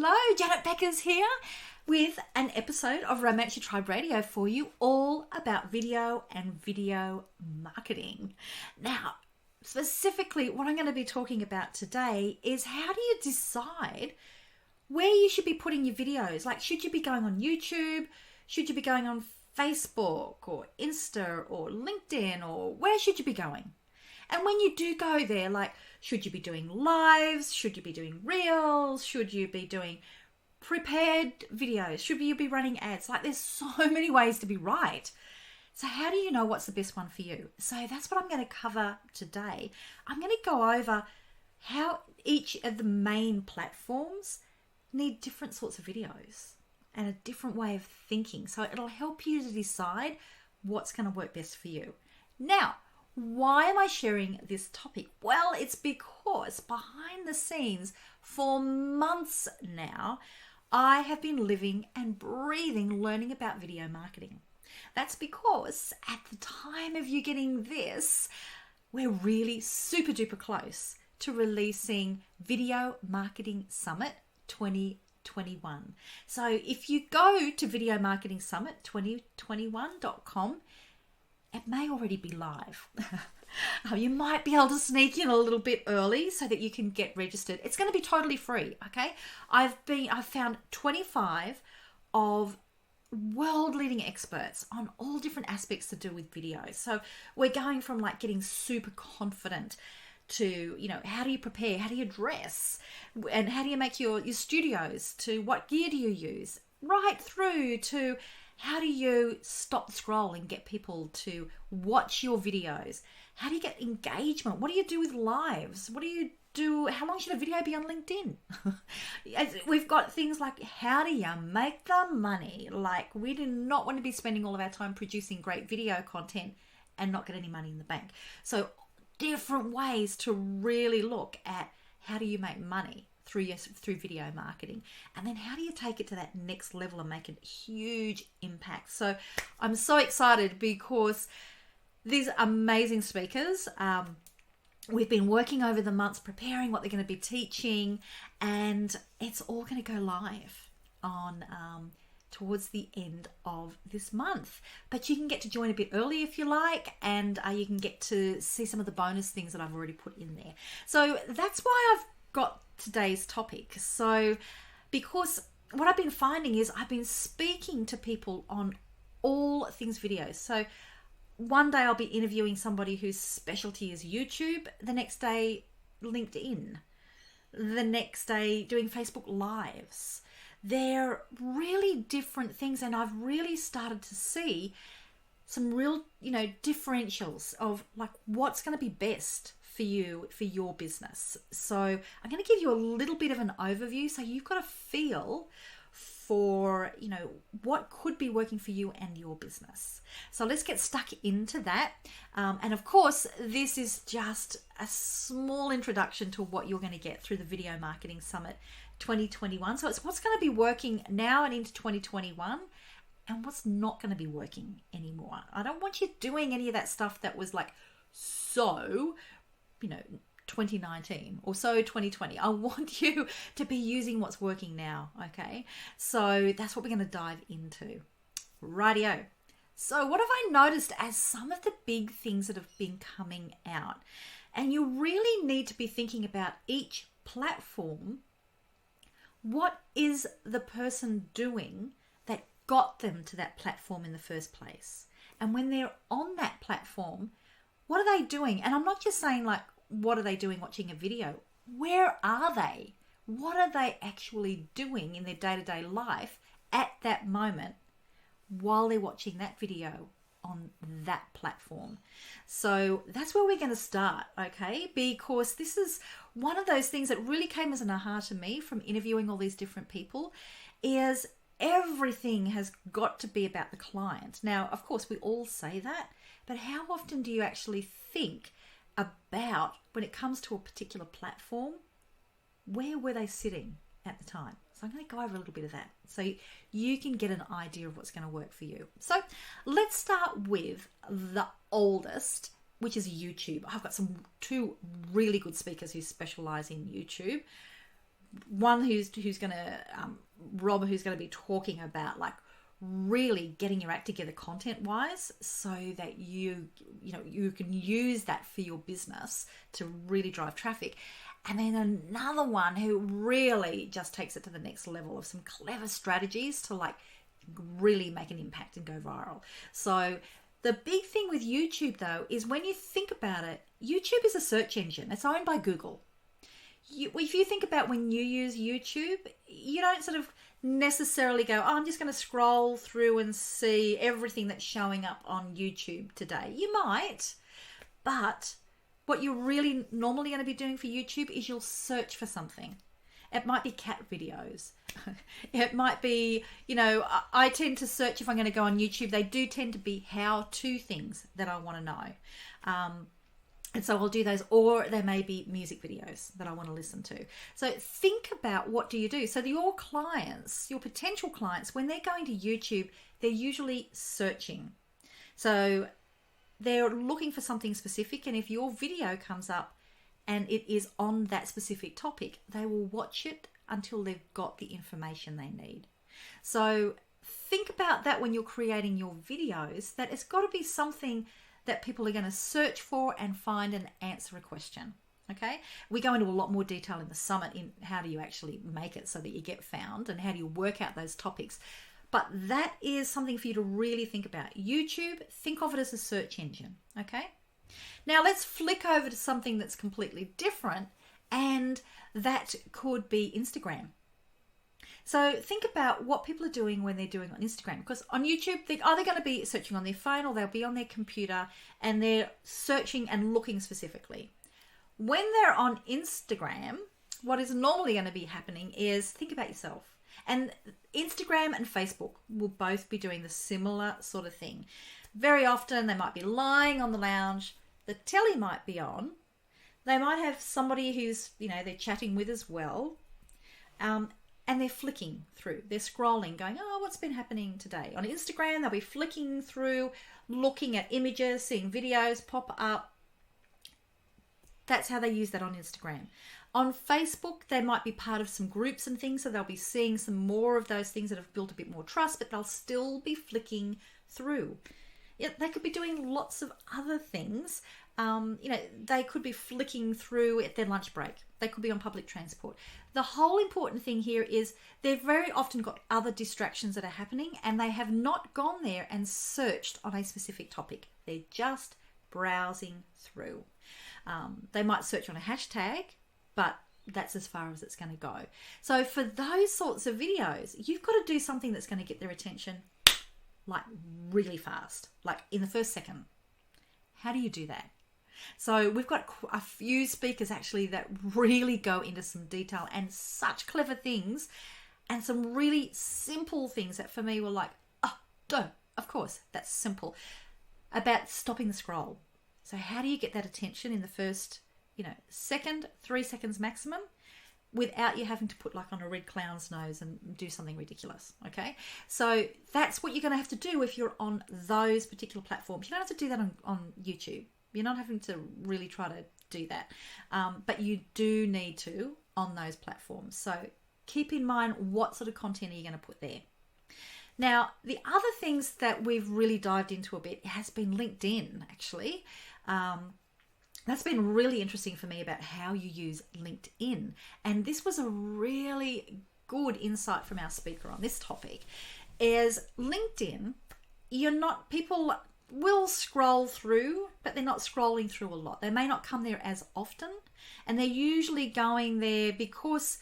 Hello, Janet Beckers here with an episode of Romance Your Tribe Radio for you, all about video and video marketing. Now, specifically, what I'm going to be talking about today is how do you decide where you should be putting your videos? Like, should you be going on YouTube? Should you be going on Facebook or Insta or LinkedIn, or where should you be going? And when you do go there, like, should you be doing lives? Should you be doing reels? Should you be doing prepared videos? Should you be running ads? Like, there's so many ways to be right. So how do you know what's the best one for you? So that's what I'm going to cover today. I'm going to go over how each of the main platforms need different sorts of videos and a different way of thinking. So it'll help you to decide what's going to work best for you. Now, why am I sharing this topic? Well, it's because behind the scenes for months now, I have been living and breathing learning about video marketing. That's because at the time of you getting this, we're really super duper close to releasing Video Marketing Summit 2021. So if you go to videomarketingsummit2021.com, it may already be live. You might be able to sneak in a little bit early so that you can get registered. It's going to be totally free, okay? I've found 25 of world-leading experts on all different aspects to do with video. So we're going from like getting super confident to, how do you prepare? How do you dress? And how do you make your studios? To what gear do you use? Right through to how do you stop the scroll and get people to watch your videos? How do you get engagement? What do you do with lives? What do you do? How long should a video be on LinkedIn? We've got things like, how do you make the money? Like, we do not want to be spending all of our time producing great video content and not get any money in the bank. So different ways to really look at how do you make money through video marketing, and then how do you take it to that next level and make a huge impact. So I'm so excited because these amazing speakers, we've been working over the months preparing what they're going to be teaching, and it's all going to go live on towards the end of this month. But you can get to join a bit early if you like, and you can get to see some of the bonus things that I've already put in there. So that's why I've got today's topic. So because what I've been finding is I've been speaking to people on all things videos. So one day I'll be interviewing somebody whose specialty is YouTube, the next day LinkedIn, the next day doing Facebook Lives. They're really different things, and I've really started to see some real, differentials of like what's going to be best for you, for your business. So I'm going to give you a little bit of an overview so you've got a feel for, what could be working for you and your business. So let's get stuck into that. And of course, this is just a small introduction to what you're going to get through the Video Marketing Summit 2021. So it's what's going to be working now and into 2021 and what's not going to be working anymore. I don't want you doing any of that stuff that was like, 2019 or so 2020. I want you to be using what's working now, okay? So that's what we're going to dive into. Rightio. So what have I noticed as some of the big things that have been coming out? And you really need to be thinking about each platform. What is the person doing that got them to that platform in the first place? And when they're on that platform, what are they doing? And I'm not just saying like, what are they doing watching a video? Where are they? What are they actually doing in their day-to-day life at that moment while they're watching that video on that platform? So that's where we're going to start, okay? Because this is one of those things that really came as an aha to me from interviewing all these different people is everything has got to be about the client. Now, of course, we all say that, but how often do you actually think about when it comes to a particular platform, where were they sitting at the time? So I'm going to go over a little bit of that so you can get an idea of what's going to work for you. So let's start with the oldest, which is YouTube. I've got two really good speakers who specialize in YouTube. one who's going to Rob, who's going to be talking about like really getting your act together content wise, so that you can use that for your business to really drive traffic. And then another one who really just takes it to the next level of some clever strategies to like really make an impact and go viral. So the big thing with YouTube though is when you think about it, YouTube is a search engine. It's owned by Google. If you think about when you use YouTube, you don't sort of necessarily go, oh, I'm just going to scroll through and see everything that's showing up on YouTube today. You might, but what you're really normally going to be doing for YouTube is you'll search for something. It might be cat videos. It might be, I tend to search if I'm going to go on YouTube. They do tend to be how-to things that I want to know. And so I'll do those, or there may be music videos that I want to listen to. So think about what do you do. So your clients, your potential clients, when they're going to YouTube, they're usually searching. So they're looking for something specific. And if your video comes up and it is on that specific topic, they will watch it until they've got the information they need. So think about that when you're creating your videos, that it's got to be something that people are going to search for and find and answer a question. Okay, we go into a lot more detail in the summit in how do you actually make it so that you get found and how do you work out those topics. But that is something for you to really think about. YouTube, think of it as a search engine. Okay, now let's flick over to something that's completely different, and that could be Instagram. So think about what people are doing when they're doing on Instagram, because on YouTube, they're either going to be searching on their phone or they'll be on their computer and they're searching and looking specifically. When they're on Instagram, what is normally going to be happening is think about yourself. And Instagram and Facebook will both be doing the similar sort of thing. Very often they might be lying on the lounge, the telly might be on, they might have somebody who's, they're chatting with as well. And they're flicking through, they're scrolling, going, oh, what's been happening today? On Instagram, they'll be flicking through, looking at images, seeing videos pop up. That's how they use that on Instagram. On Facebook, they might be part of some groups and things, so they'll be seeing some more of those things that have built a bit more trust, but they'll still be flicking through. They could be doing lots of other things. They could be flicking through at their lunch break. They could be on public transport. The whole important thing here is they've very often got other distractions that are happening, and they have not gone there and searched on a specific topic. They're just browsing through. They might search on a hashtag, but that's as far as it's going to go. So for those sorts of videos, you've got to do something that's going to get their attention like really fast, like in the first second. How do you do that? So we've got a few speakers actually that really go into some detail and such clever things, and some really simple things that for me were like, oh, duh, of course, that's simple, about stopping the scroll. So how do you get that attention in the first, second, 3 seconds maximum, without you having to put like on a red clown's nose and do something ridiculous, okay? So that's what you're going to have to do if you're on those particular platforms. You don't have to do that on YouTube. You're not having to really try to do that. But you do need to on those platforms. So keep in mind what sort of content are you going to put there. Now, the other things that we've really dived into a bit has been LinkedIn, actually. That's been really interesting for me about how you use LinkedIn. And this was a really good insight from our speaker on this topic, is LinkedIn, people will scroll through, but they're not scrolling through a lot. They may not come there as often, and they're usually going there because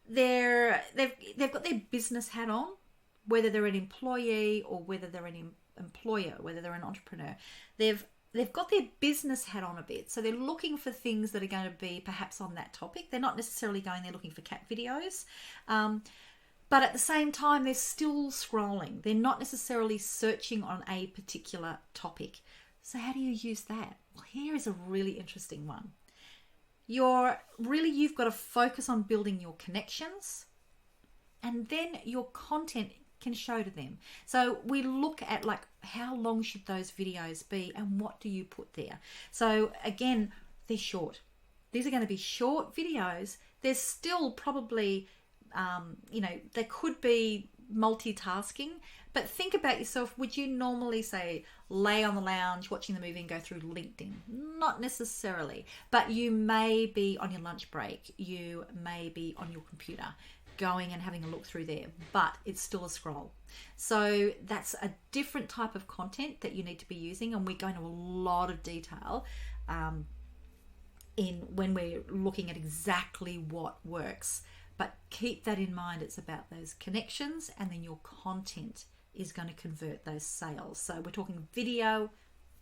they've got their business hat on, whether they're an employee or whether they're an employer, whether they're an entrepreneur. They've got their business hat on a bit, so they're looking for things that are going to be perhaps on that topic. They're not necessarily going there looking for cat videos, but at the same time, they're still scrolling. They're not necessarily searching on a particular topic. So how do you use that? Well, here is a really interesting one. You've got to focus on building your connections, and then your content can show to them. So we look at like how long should those videos be and what do you put there. So again, they're short. These are going to be short videos. There's still probably, there could be multitasking, but think about yourself. Would you normally say lay on the lounge watching the movie and go through LinkedIn? Not necessarily, but you may be on your lunch break. You may be on your computer going and having a look through there, but it's still a scroll. So that's a different type of content that you need to be using, and we go into a lot of detail when we're looking at exactly what works. But keep that in mind. It's about those connections, and then your content is going to convert those sales. So we're talking video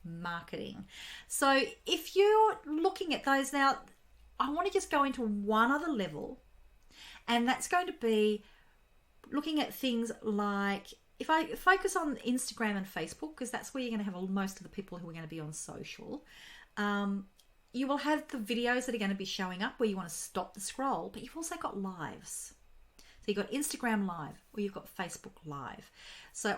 marketing. So if you're looking at those now, I want to just go into one other level, and that's going to be looking at things like, if I focus on Instagram and Facebook, because that's where you're going to have most of the people who are going to be on social, you will have the videos that are going to be showing up where you want to stop the scroll, but you've also got lives. So you've got Instagram Live, or you've got Facebook Live.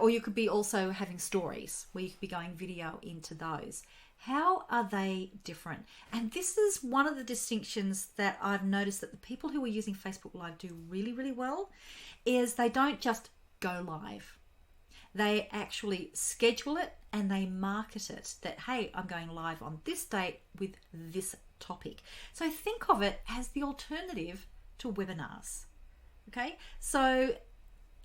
Or you could be also having stories where you could be going video into those. How are they different? And this is one of the distinctions that I've noticed that the people who are using Facebook Live do really, really well, is they don't just go live. They actually schedule it and they market it that, hey, I'm going live on this date with this topic. So think of it as the alternative to webinars. Okay, so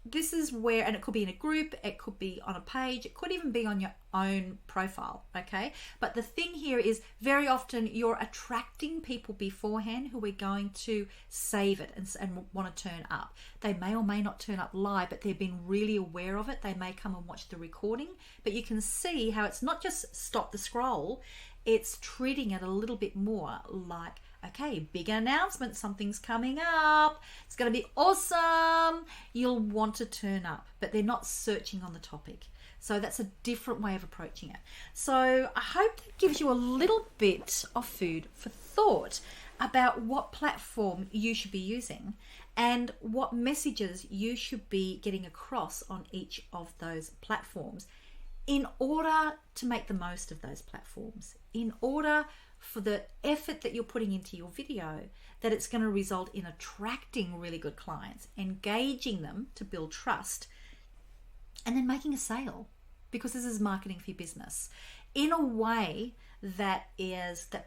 this is where, and it could be in a group, it could be on a page, it could even be on your own profile, okay? But the thing here is very often you're attracting people beforehand who are going to save it and want to turn up. They may or may not turn up live, but they've been really aware of it. They may come and watch the recording, but you can see how it's not just stop the scroll, it's treating it a little bit more like, okay, big announcement, something's coming up, it's going to be awesome, you'll want to turn up, but they're not searching on the topic. So that's a different way of approaching it. So I hope that gives you a little bit of food for thought about what platform you should be using and what messages you should be getting across on each of those platforms in order to make the most of those platforms, in order for the effort that you're putting into your video, that it's going to result in attracting really good clients, engaging them to build trust, and then making a sale, because this is marketing for your business in a way that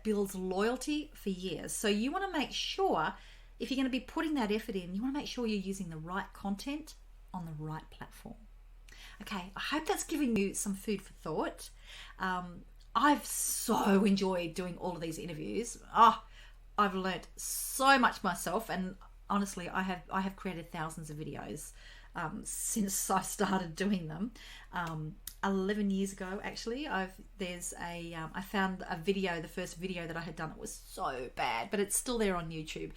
builds loyalty for years. So you want to make sure, if you're going to be putting that effort in, you want to make sure you're using the right content on the right platform. Okay, I hope that's giving you some food for thought. I've so enjoyed doing all of these interviews. I've learnt so much myself, and honestly, I have created thousands of videos since I started doing them. 11 years ago, actually, I found a video, the first video that I had done. It was so bad, but it's still there on YouTube.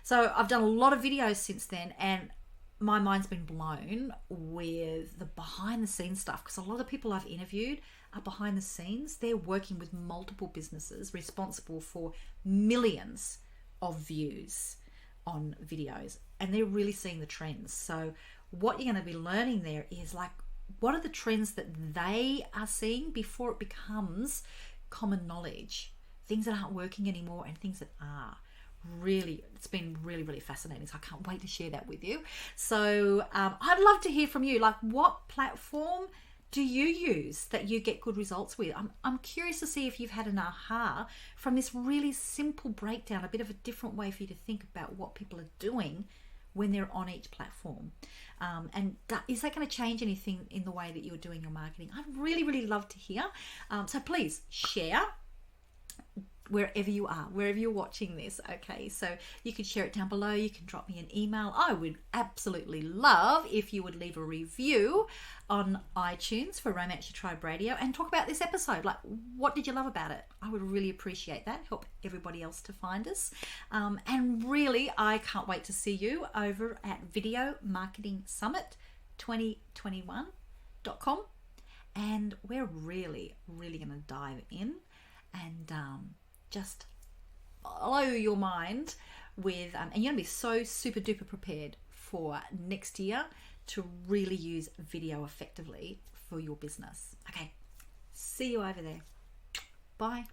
So I've done a lot of videos since then, and my mind's been blown with the behind the scenes stuff, because a lot of people I've interviewed are behind the scenes. They're working with multiple businesses responsible for millions of views on videos, and they're really seeing the trends. So what you're going to be learning there is, like, what are the trends that they are seeing before it becomes common knowledge, things that aren't working anymore and things that are. Really, it's been really, really fascinating. So I can't wait to share that with you. So I'd love to hear from you. Like, what platform do you use that you get good results with? I'm curious to see if you've had an aha from this really simple breakdown, a bit of a different way for you to think about what people are doing when they're on each platform. And is that going to change anything in the way that you're doing your marketing? I'd really, really love to hear. So please share wherever you are, wherever you're watching this. Okay, so you can share it down below. You can drop me an email. I would absolutely love if you would leave a review on iTunes for Romance Your Tribe Radio and talk about this episode. Like, what did you love about it? I would really appreciate that. Help everybody else to find us. And really, I can't wait to see you over at Video Marketing Summit 2021.com. And we're really, really going to dive in and just blow your mind with, and you're going to be so super duper prepared for next year to really use video effectively for your business. Okay, see you over there. Bye.